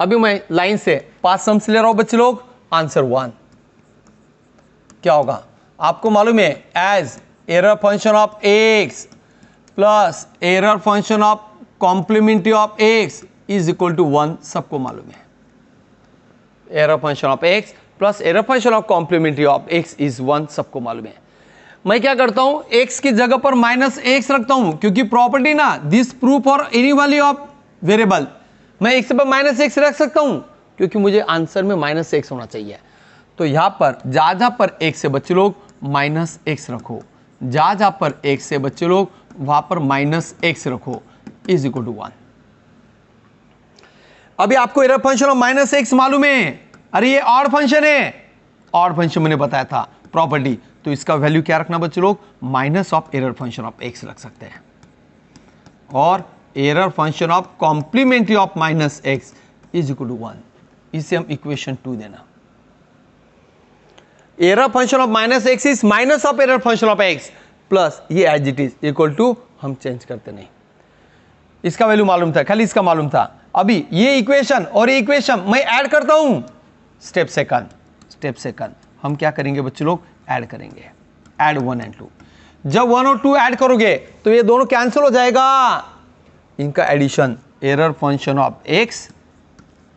अभी मैं लाइन से 5 सम्स ले रहा हूं बच्चे लोग, आंसर 1 क्या होगा आपको मालूम है, as error function of x plus error function of complementary of x is equal to 1, सबको मालूम है। Error function of x plus error function of complementary of x is 1, सबको मालूम है। मैं क्या करता हूं, एक्स की जगह पर -x रखता हूं, क्योंकि प्रॉपर्टी ना this proof for any value of variable, मैं x पर -x रख सकता हूं क्योंकि मुझे आंसर में -x होना चाहिए। तो यहां पर जहां पर x से बच्चे लोग -x रखो, जहां पर x से बच्चे लोग वहां पर -x रखो इज इक्वल टू 1। अभी आपको एरर फंक्शन ऑफ -x मालूम है, अरे ये ऑड फंक्शन है, ऑड फंक्शन मैंने बताया था प्रॉपर्टी, तो इसका वैल्यू क्या रखना बच्चे लोग, minus of error function of x रख सकते हैं, और error function of complementary of -x is equal to 1, इसे हम इक्वेशन 2 देना। Error function of -x is minus of error function of x plus ये as it is equal to, हम change करते नहीं, इसका वैल्यू मालूम था, खाली इसका मालूम था। अभी ये इक्वेशन और ये इक्वेशन मैं ऐड करता हूं, स्टेप सेकंड हम क्या करेंगे बच्चे लोग, ऐड करेंगे, ऐड 1 and 2। जब 1 और 2 ऐड करोगे तो ये दोनों कैंसिल हो जाएगा, इनका addition error function of x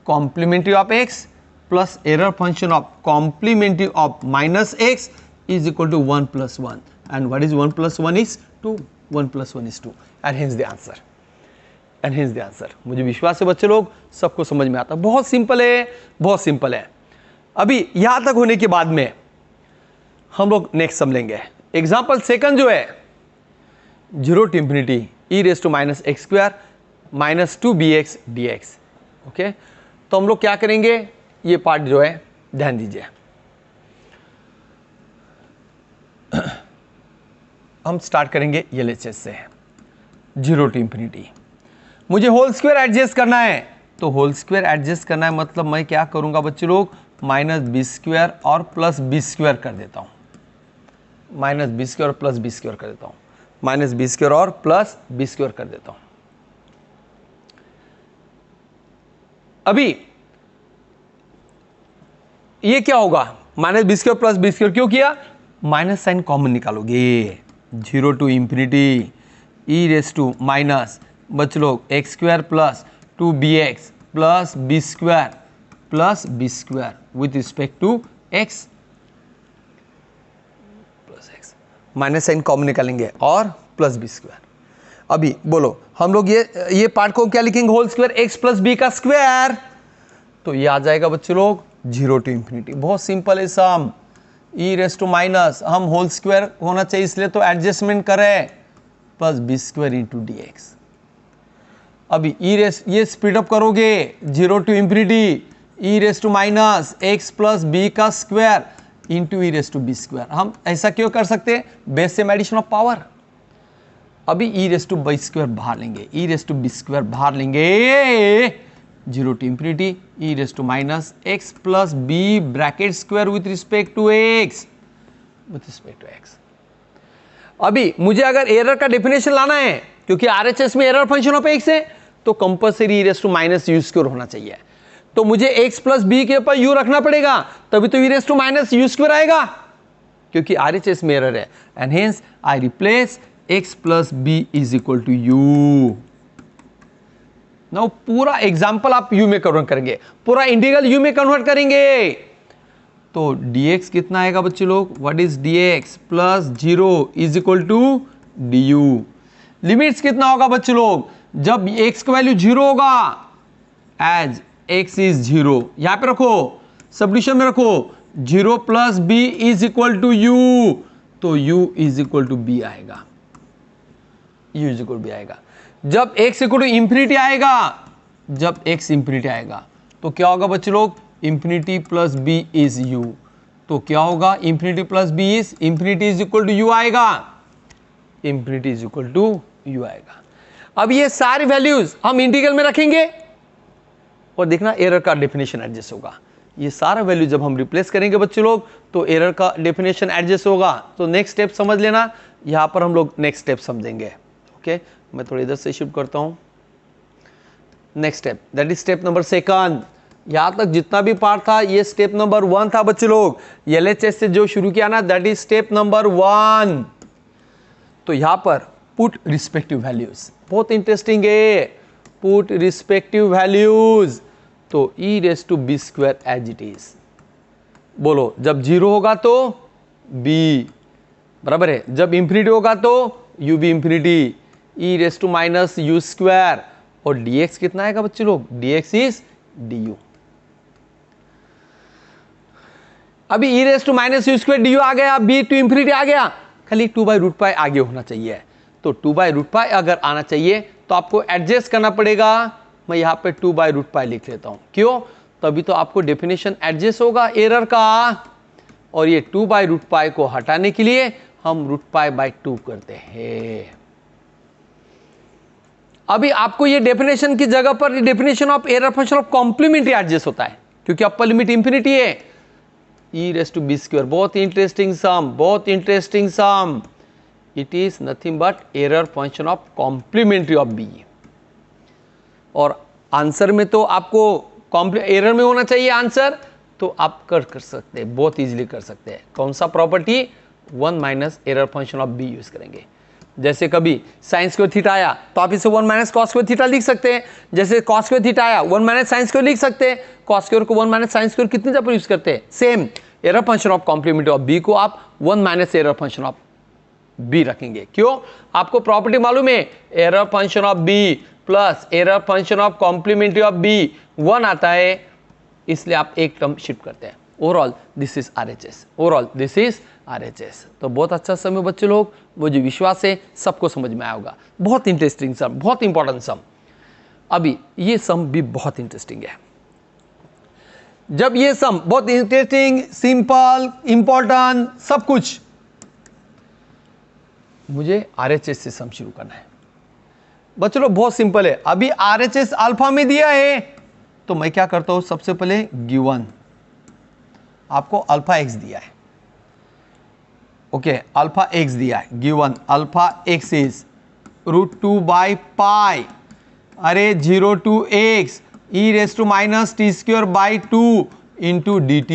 complementary of x plus error function of complementary of -x is equal to 1 + 1, and what is 1 + 1 is 2, 1 + 1 is 2, and hence the answer, and hence the answer. मुझे विश्वास है बच्चे लोग सबको समझ में आता, बहुत सिंपल है, बहुत सिंपल है। अभी यहां तक होने के बाद में हम लोग नेक्स्ट सम लेंगे। एग्जाम्पल सेकंड जो है 0 to infinity e raised to -x² -2bx dx, okay. तो हम लोग क्या करेंगे, ये पार्ट जो है ध्यान दीजिए, हम स्टार्ट करेंगे LHS से, 0 to infinity। मुझे होल स्क्वायर एडजस्ट करना है, तो होल स्क्वायर एडजस्ट करना है मतलब मैं क्या करूंगा बच्चे लोग, -b² और +b² कर देता हूं, -b² और +b² कर देता हूं, -b² और +b² कर देता हूं। अभी ये क्या होगा, -b² +b² क्यों किया, माइनस साइन कॉमन निकालोगे, 0 to infinity e raised to minus बच लोग x² + 2bx + b² with respect to x plus x, minus sign common निकालेंगे और +b²। अभी बोलो हम लोग ये पार्ट को क्या लिखेंगे, होल स्क्वायर x + b का स्क्वायर, तो ये आ जाएगा बच्चे लोग 0 to infinity। बहुत सिंपल है सम, e raised to माइनस, हम होल स्क्वायर होना चाहिए इसलिए तो एडजस्टमेंट करें, +b² × dx। अभी ये स्पीड अप करोगे, 0 to infinity e raised to minus x + b का square into e raised to b²। हम ऐसा क्यों कर सकते हैं, बेस से एडिशन ऑफ पावर। अभी e raised to b² बाहर लेंगे, e raised to b² बाहर लेंगे, 0 to infinity e raised to minus x + b bracket square with respect to x, अभी मुझे अगर एरर का डेफिनेशन लाना है, क्योंकि RHS में एरर फंक्शन ऑफ x है, तो compulsory e raised to minus u² होना चाहिए, तो मुझे x + b के ऊपर u रखना पड़ेगा, तभी तो e raised to minus u² आएगा, क्योंकि RHS में एरर है, and hence I replace x + b is equal to u। Now पूरा एग्जाम्पल आप u में कन्वर्ट करेंगे, पूरा इंटीग्रल u में कन्वर्ट करेंगे, तो dx कितना आएगा बच्चे लोग, what is dx + 0 is equal to du। Limits कितना होगा बच्चे लोग, जब x का वैल्यू 0 होगा, एज x इज 0, यहां पे रखो, सब्स्टिट्यूशन में रखो, 0 + b is equal to u, तो u is equal to b आएगा, u is equal to b आएगा। जब x इक्वल टू इंफिनिटी आएगा, जब x इंफिनिटी आएगा तो क्या होगा बच्चे लोग, इंफिनिटी + b इज u, तो क्या होगा, infinity + b is infinity is equal to u आएगा, infinity is equal to u आएगा। अब ये सारी वैल्यूज हम इंटीग्रल में रखेंगे और देखना एरर का डेफिनेशन एडजस्ट होगा। ये सारा वैल्यू जब हम रिप्लेस करेंगे बच्चे लोग, तो एरर का डेफिनेशन एडजस्ट होगा। तो नेक्स्ट स्टेप समझ लेना, यहां पर हम लोग नेक्स्ट स्टेप समझेंगे। ओके, मैं थोड़ा इधर से शिफ्ट करता हूं। Next step, that is step number 2, यहां तक जितना भी पार्ट था ये स्टेप नंबर 1 था बच्चे लोग। एलएचएस से जो शुरू किया ना दैट इज स्टेप नंबर 1। तो यहां पर पुट रिस्पेक्टिव वैल्यूज, बहुत इंटरेस्टिंग है, पुट रिस्पेक्टिव वैल्यूज। तो e raise to b square as it is. बोलो जब 0 होगा तो b बराबर है, जब इंफिनिटी होगा तो u भी infinity, e raise to minus u square, और dx कितना आएगा बच्चे लोग, dx इज du। अभी e raise to minus u square du आ गया, b टू इंफिनिटी आ गया, खाली 2/√π आगे होना चाहिए। तो 2/√π अगर आना चाहिए तो आपको एडजस्ट करना पड़ेगा। मैं यहाँ पे 2/√π लिख लेता हूँ, क्यों, तभी तो आपको डेफिनेशन एडजस्ट होगा एरर का। और ये 2/√π को हटाने के लिए हम √π/2 करते हैं। अभी आपको ये डेफिनेशन की जगह पर definition of error function of complementary adjust होता है, क्योंकि अपर लिमिट इंफिनिटी है। e raise to b square, बहुत इंटरेस्टिंग सम, बहुत interesting sum. It is nothing but error function of complementary of b. और आंसर में तो आपको एरर में होना चाहिए आंसर, तो आप कर सकते हैं, बहुत इजीली कर सकते हैं। कौन सा property, 1 minus error function of B use करेंगे। जैसे कभी साइन स्क्वायर थीटा आया तो आप इसे 1 माइनस कॉस स्क्वायर थीटा लिख सकते हैं। जैसे कॉस स्क्वायर थीटा आया 1 माइनस साइन स्क्वायर लिख सकते हैं। कॉस स्क्वायर को 1 माइनस साइन स्क्वायर कितनी जगह यूज करते हैं, same error function of complementary of b को आप 1 minus error function of b रखेंगे। क्यों, आपको प्रॉपर्टी मालूम है, error function of b plus error function of complementary of b 1 आता है, इसलिए आप एक टर्म शिफ्ट करते हैं। Overall this is RHS, overall this is RHS. तो बहुत अच्छा सम है बच्चे लोग, मुझे विश्वास है सबको समझ में आया होगा। बहुत इंटरेस्टिंग सम, बहुत इंपॉर्टेंट सम। अभी ये सम भी बहुत इंटरेस्टिंग है। जब ये सम बहुत इंटरेस्टिंग, सिंपल, इंपॉर्टेंट, सब कुछ, मुझे आरएचएस से सम शुरू करना है बच्चों लोग। बहुत सिंपल है। अभी आरएचएस अल्फा में दिया है तो मैं क्या करता हूं, सबसे पहले गिवन आपको अल्फा एक्स दिया है, ओके, अल्फा एक्स दिया है, गिवन अल्फा एक्स इज √2/π, अरे 0 to x e raise to minus t²/2 into dt।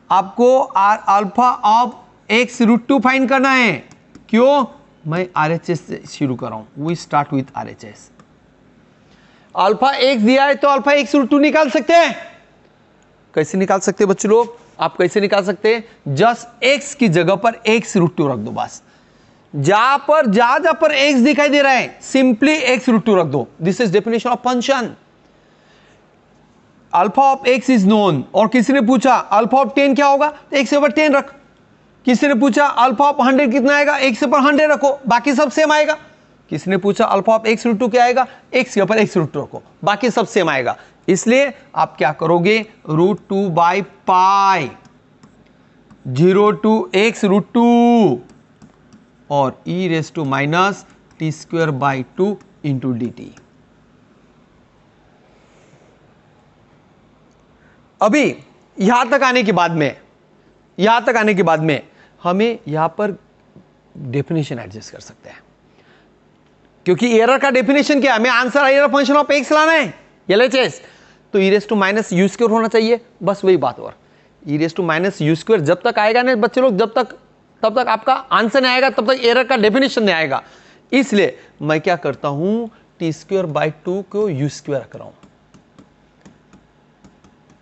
आपको अल्फा ऑफ x √2 फाइंड करना है। क्यों, मैं आरएचएस से शुरू कर रहा हूं, we start with RHS. Alpha x दिया है तो अल्फा एक्स √2 निकाल सकते हैं। कैसे निकाल सकते हैं बच्चों लोग, आप कैसे निकाल सकते हैं, जस्ट एक्स की जगह पर एक्स √2 रख दो बस। जहां पर एक्स दिखाई दे रहा है सिंपली एक्स √2 रख दो। This is definition of function. Alpha of x is known, और किसी ने पूछा अल्फा ऑफ 10 क्या होगा, तो एक्स ऊपर 10 रख। किसी ने पूछा अल्फा ऑफ 100 कितना आएगा, एक्स ऊपर 100 रखो, बाकी सब सेम आएगा। किसी ने पूछा अल्फा ऑफ एक्स √2 क्या आएगा, एक्स के ऊपर एक्स √2 रखो, बाकी सब सेम आएगा। इसलिए आप क्या करोगे, √2/π 0 to x √2 और e raise to minus t²/2 into dt। अभी यहां तक आने के बाद में हमें यहां पर डेफिनेशन एडजस्ट कर सकते हैं, क्योंकि एरर का डेफिनेशन क्या है, हमें answer error function of x लाना है एलएचएस, तो e raise to minus u square होना चाहिए, बस वही बात। और e raise to minus u square जब तक आएगा ना बच्चे लोग, तब तक आपका आंसर नहीं आएगा, तब तक एरर का डेफिनेशन नहीं आएगा। इसलिए मैं क्या करता हूं, t²/2 को यू स्क्वायर रख रहा हूं,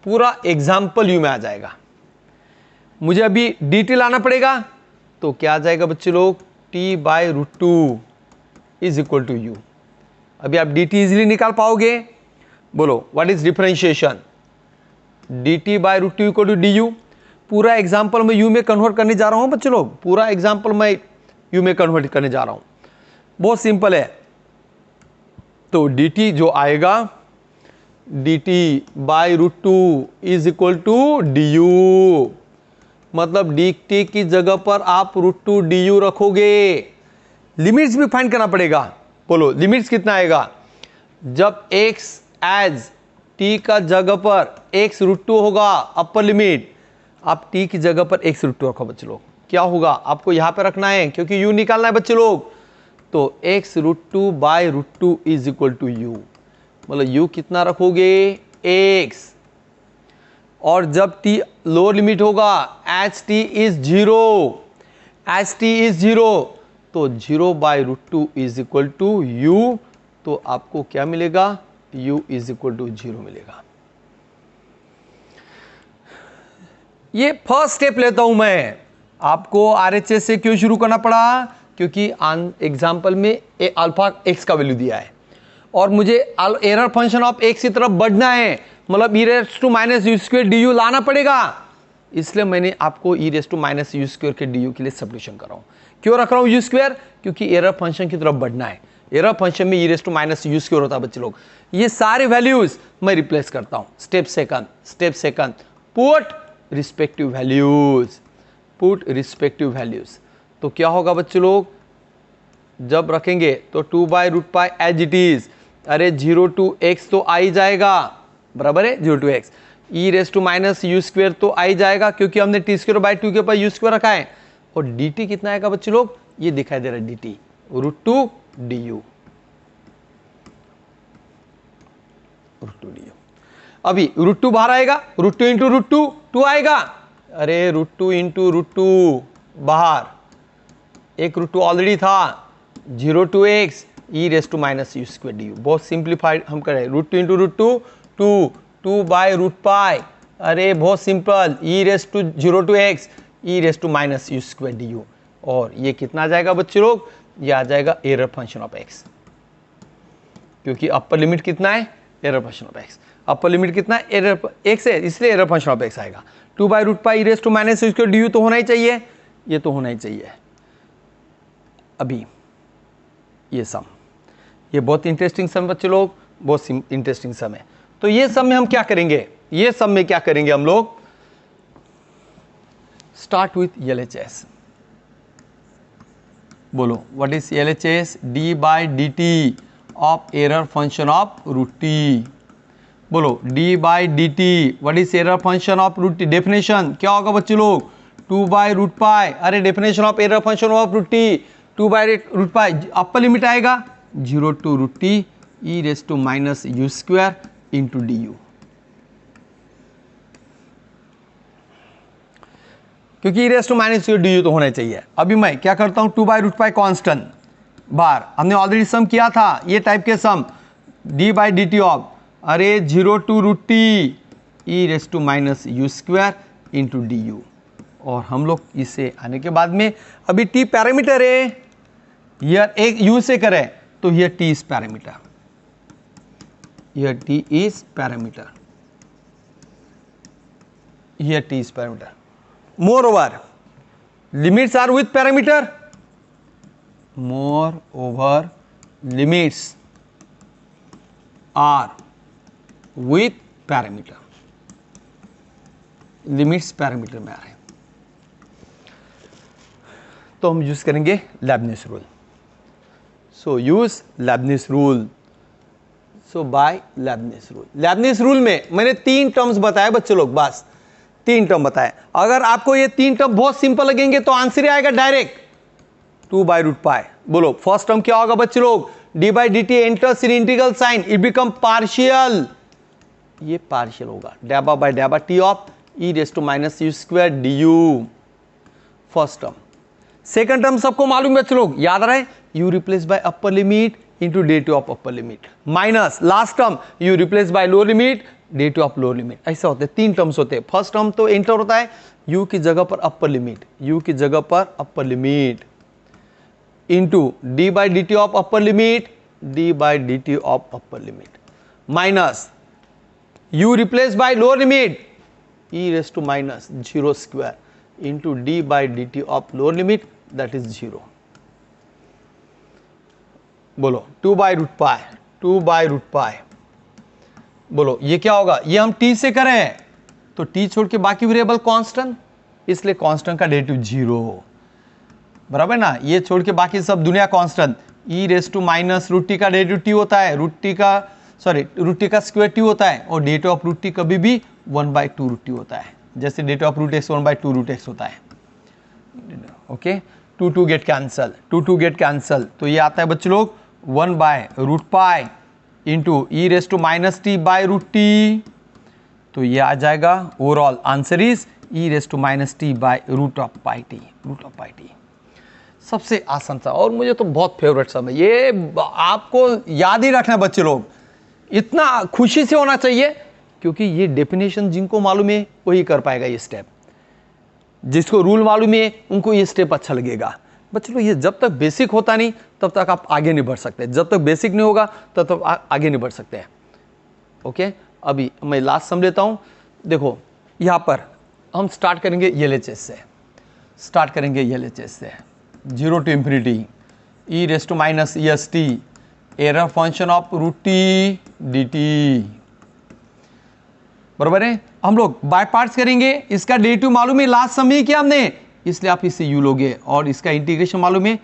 पूरा एग्जाम्पल यू में आ जाएगा। मुझे अभी dt लाना पड़ेगा, तो क्या आ जाएगा बच्चे लोग, t/√2 is equal to you. अभी आप dt इजिली निकाल पाओगे, बोलो what is differentiation, dt/√2 equal to du। पूरा एग्जाम्पल मैं यू में कन्वर्ट करने जा रहा हूं बच्चे लोग, पूरा एग्जाम्पल मैं यू में कन्वर्ट करने जा रहा हूं, बहुत सिंपल है। तो dt जो आएगा, dt/√2 is equal to du, मतलब dt की जगह पर आप √2 du रखोगे। लिमिट्स भी फाइंड करना पड़ेगा, बोलो लिमिट्स कितना आएगा, जब x एज t का जगह पर x √2 होगा, अपर लिमिट, आप t की जगह पर x √2 रखो बच्चे लोग, क्या होगा, आपको यहां पे रखना है क्योंकि u निकालना है बच्चे लोग। तो x √2/√2 is equal to u, मतलब u कितना रखोगे, एक्स, और जब t लोअर लिमिट होगा h t is zero, h t is zero, तो 0/√2 इज इक्वल टू यू, तो आपको क्या मिलेगा, u इज इक्वल टू 0 मिलेगा। ये फर्स्ट स्टेप लेता हूं मैं। आपको आरएचएस से क्यों शुरू करना पड़ा, क्योंकि एग्जाम्पल में अल्फा एक्स का वैल्यू दिया है और मुझे एरर फंक्शन ऑफ एक्स की तरफ बढ़ना है, मतलब e⁻u² du लाना पड़ेगा, इसलिए मैंने आपको e⁻u² के du के लिए सब्स्टिट्यूशन कर रहा हूं। क्यों रख रहा हूं u², क्योंकि एरर फंक्शन की तरफ बढ़ना है। एरर फंक्शन में e⁻u² होता है बच्चे लोग। ये सारे वैल्यूज मैं रिप्लेस करता हूं। Step second, put respective values. तो क्या होगा बच्चे लोग, जब रखेंगे तो 2/√π एज इट इज, अरे 0 to x तो आ ही जाएगा, बराबर है 0 to x, e⁻u² तो आ ही जाएगा, क्योंकि हमने t²/2 के ऊपर u² रखा है, और dt कितना आएगा बच्चे लोग, ये दिखाई दे रहा है dt, √2 du। अभी √2 बाहर आएगा, √2 इंटू √2 2 आएगा, अरे √2 इंटू √2 बाहर, एक √2 ऑलरेडी था, 0 to x e⁻u² du। बहुत सिंप्लीफाइड हम करें, √2 इंटू √2 2/√π, अरे बहुत simple, e⁻0 to x e⁻u² du, और ये कितना आ जाएगा बच्चे लोग, ये आ जाएगा एरर फंक्शन ऑफ x, क्योंकि अपर लिमिट कितना है, error function of x, upper limit कितना है, एरर x है, इसलिए एरर फंक्शन ऑफ x आएगा। 2/√π e⁻u² du तो होना ही चाहिए, ये तो होना ही चाहिए। अभी ये सम, ये बहुत इंटरेस्टिंग सम बच्चे लोग, बहुत इंटरेस्टिंग सम है। तो ये सम में हम क्या करेंगे, ये सम में क्या करेंगे हम लोग, स्टार्ट विथ LHS। बोलो what is LHS, d/dt of error function of √t। बोलो d/dt what is error function of √t, definition क्या होगा बच्चे लोग, 2/√π, अरे definition of error function of √t 2/√π, upper limit आएगा 0 to √t e⁻u² into du, क्योंकि e⁻u² du तो होना चाहिए। अभी मैं क्या करता हूं, 2/√π कांस्टेंट बार, हमने ऑलरेडी सम किया था ये टाइप के सम, d/dt ऑफ, अरे 0 to √t e⁻u² into du, और हम लोग इसे आने के बाद में, अभी t पैरामीटर है, यह एक u से करें तो यह t इज पैरामीटर, यह t इज पैरामीटर, यह t is parameter. Moreover limits are with parameter, moreover limits are with parameter, limits parameter में आ रहे हैं, तो हम यूज करेंगे Leibniz rule. So use Leibniz rule, so by Leibniz rule. Leibniz rule में मैंने 3 टर्म्स बताए बच्चे लोग, बस 3 टर्म बताए। अगर आपको ये 3 टर्म बहुत सिंपल लगेंगे तो आंसर आएगा डायरेक्ट 2/√π। बोलो फर्स्ट टर्म क्या होगा बच्चे लोग, d/dt enters in integral sign, it become partial, ये पार्शियल होगा, d/t of e⁻u² du, first term. Second term सबको मालूम है बच्चे लोग, याद रहे, u replace by upper limit into derivative of upper limit, minus last term u replace by lower limit derivative of lower limit. ऐसा होते हैं, 3 टर्म्स होते हैं। फर्स्ट टर्म तो एंटर होता है u की जगह पर अपर लिमिट, u की जगह पर अपर limit into d/dt of upper limit, d/dt of upper limit, minus u replace by lower limit e⁻0² into d/dt of lower limit, that is 0। बोलो 2/√π, बोलो ये क्या होगा, ये हम t से करें तो t छोड़ के बाकी वेरिएबल कांस्टेंट, इसलिए कांस्टेंट का डेरिवेटिव 0, बराबर ना, ये छोड़ के बाकी सब दुनिया कांस्टेंट, e⁻√t का डेरिवेटिव t होता है, √t का स्क्वायर t होता है, और डेरिवेटिव ऑफ √t कभी भी 1/2√t होता है, जैसे डेरिवेटिव ऑफ √x 1/2√x होता है। ओके, 2 गेट कैंसल, तो ये आता है बच्चे लोग 1/√π इंटू e⁻t/√t तो ये आ जाएगा overall answer is e raise to minus t by root of pi t, root of pi t. सबसे आसान सा और मुझे तो बहुत फेवरेट सा, ये आपको याद ही रखना बच्चे लोग, इतना खुशी से होना चाहिए क्योंकि ये डेफिनेशन जिनको मालूम है वही कर पाएगा ये स्टेप, जिसको रूल मालूम है उनको ये स्टेप अच्छा लगेगा। बच्चे लोग ये जब तक बेसिक होता नहीं तब तक आप आगे नहीं बढ़ सकते, जब तक बेसिक नहीं होगा तब तक आगे नहीं बढ़ सकते हैं। ओके, अभी मैं लास्ट समझ लेता हूँ। देखो यहाँ पर हम स्टार्ट करेंगे एलएचएस से, स्टार्ट करेंगे एलएचएस से, 0 to infinity e raise to minus s t error function of root t d t, बराबर है। हम लोग बाय पार्ट्स करेंगे, इसका डेरिवेटिव मालूम है, लास्ट सम ही किया हमने, इसलिए आप इससे यू लोगे, और इसका इंटीग्रेशन मालूम है,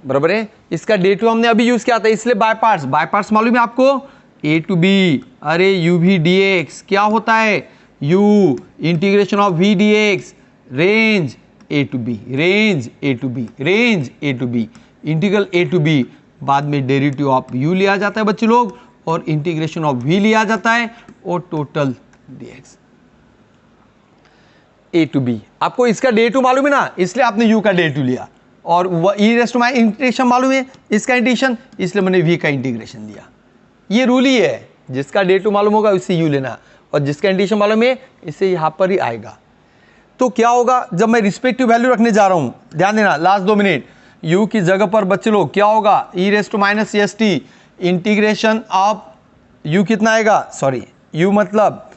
बराबर है। इसका डेरिवेटिव हमने अभी यूज किया था, इसलिए बाय पार्ट्स मालूम है आपको, ए टू बी, अरे यू वी डी एक्स क्या होता है, u integration of v d x, range a to b, range a to b, range a to b, integral a to b, बाद में derivative of you लिया जाता है बच्चे लोग, और इंटीग्रेशन ऑफ वी लिया जाता है, और total dx a to b. आपको इसका डेरिवेटिव मालूम है ना, इसलिए आपने यू का डेरिवेटिव लिया, और ई रेस टू माइनस इंटीग्रेशन मालूम है, इसका इंटीग्रेशन, इसलिए मैंने वी का इंटीग्रेशन दिया। ये रूल ही है, जिसका डेरिवेटिव मालूम होगा उससे यू लेना, और जिसका इंटीग्रेशन मालूम है इससे यहां पर ही आएगा। तो क्या होगा जब मैं रिस्पेक्टिव वैल्यू रखने जा रहा हूं, ध्यान देना लास्ट 2 मिनट, u की जगह पर बच्चे लोग क्या होगा, e raise to minus s t integration of u कितना आएगा, सॉरी u मतलब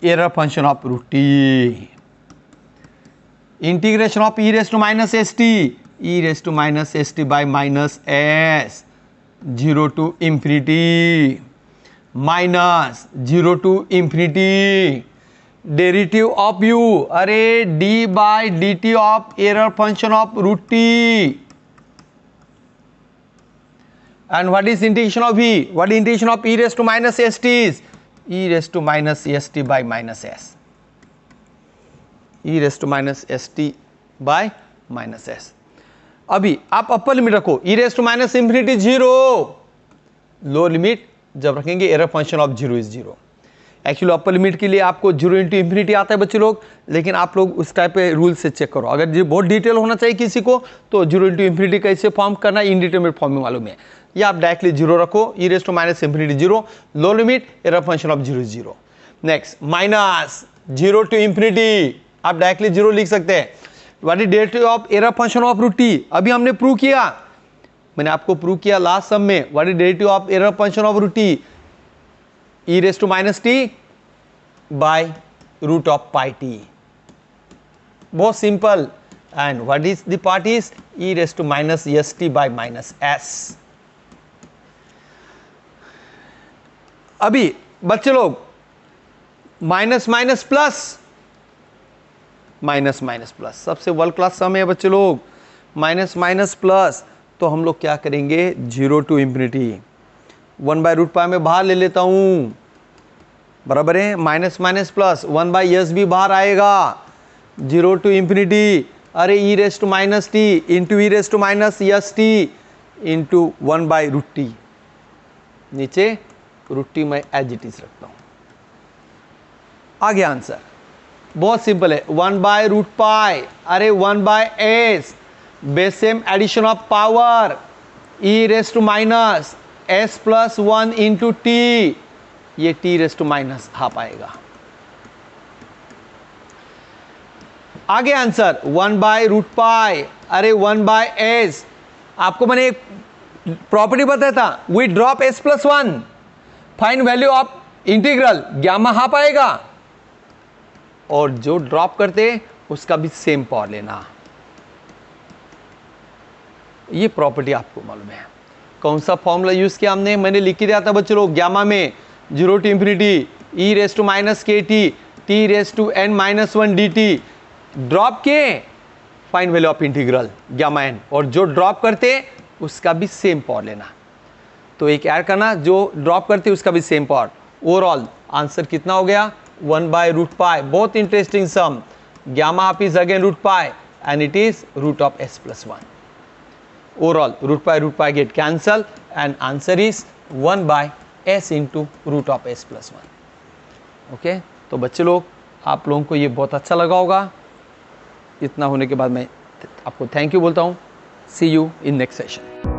error function of root t, integration of e raise to minus s t, e raise to minus s t by minus s, 0 to infinity, minus 0 to infinity, derivative of u, अरे d by d t of error function of root t, and what is integration of v, what is integration of e raise to minus s t, e raise to minus s t by minus s, e raise to minus s t by minus s. अभी आप upper limit रखो, e raise to minus infinity 0, lower limit जब रखेंगे error function of 0 is 0। Actually upper limit के लिए आपको 0 into infinity आता है बच्चे लोग, लेकिन आप लोग उस टाइप पे रूल से चेक करो, अगर ये बहुत डिटेल होना चाहिए किसी को तो 0 इंटू इंफिनिटी कैसे फॉर्म करना इनडिटरमिनेट फॉर्म में मालूम है, या आप डायरेक्टली 0 रखो, e raise to minus infinity 0, लो limit error function of 0 0। Next minus 0 to infinity, आप डायरेक्टली 0 लिख सकते हैं, what is derivative of error function of root t, अभी हमने प्रूव किया, मैंने आपको प्रूव किया लास्ट सम में, what is derivative of error function of root t, e raise to minus t by root of pi t, बहुत simple, and what is the part is e raise to minus s t by minus s. अभी बच्चे लोग minus minus plus, minus minus plus सबसे world class sum है बच्चे लोग, minus minus plus, तो हम लोग क्या करेंगे 0 to infinity, 1 by root pi में बाहर ले लेता हूं, बराबर है, minus minus plus 1 by s भी बाहर आएगा, 0 टू इंफिनिटी, अरे e raise to minus t into e raise to minus s t into 1 by root t, नीचे रूट टी मैं एज इट इज रखता हूं। आगे आंसर बहुत सिंपल है, 1 बाय रूट पाई, अरे 1 by s, base same addition of power, e raise to minus s plus 1 into t, ये t raise to minus half आएगा। आगे आंसर 1 बाय रूट पाई, अरे 1 बाय एस, आपको मैंने एक प्रॉपर्टी बताया था, we drop s plus 1, find value of integral, gamma half आएगा, और जो ड्रॉप करते उसका भी सेम पावर लेना, ये प्रॉपर्टी आपको मालूम है। कौन सा फॉर्मूला यूज किया हमने, मैंने लिख के दिया था बच्चों लोग, गामा में 0 to infinity e raise to minus k t, t raise to n minus 1 d t, drop के find value of integral gamma n, और जो ड्रॉप करते उसका भी सेम पावर लेना, तो एक ऐड करना, जो ड्रॉप करते उसका भी सेम पावर। ओवरऑल आंसर कितना हो गया 1 बाय रूट पाई, बहुत interesting sum, gamma half is again root pi and it is root of s plus 1। Overall root pi get cancel and answer is 1 by s into root of s plus one. Okay, तो बच्चे लोग, आप लोगों को ये बहुत अच्छा लगा होगा। इतना होने के बाद मैं आपको थैंक यू बोलता हूँ। सी यू इन नेक्स्ट सेशन।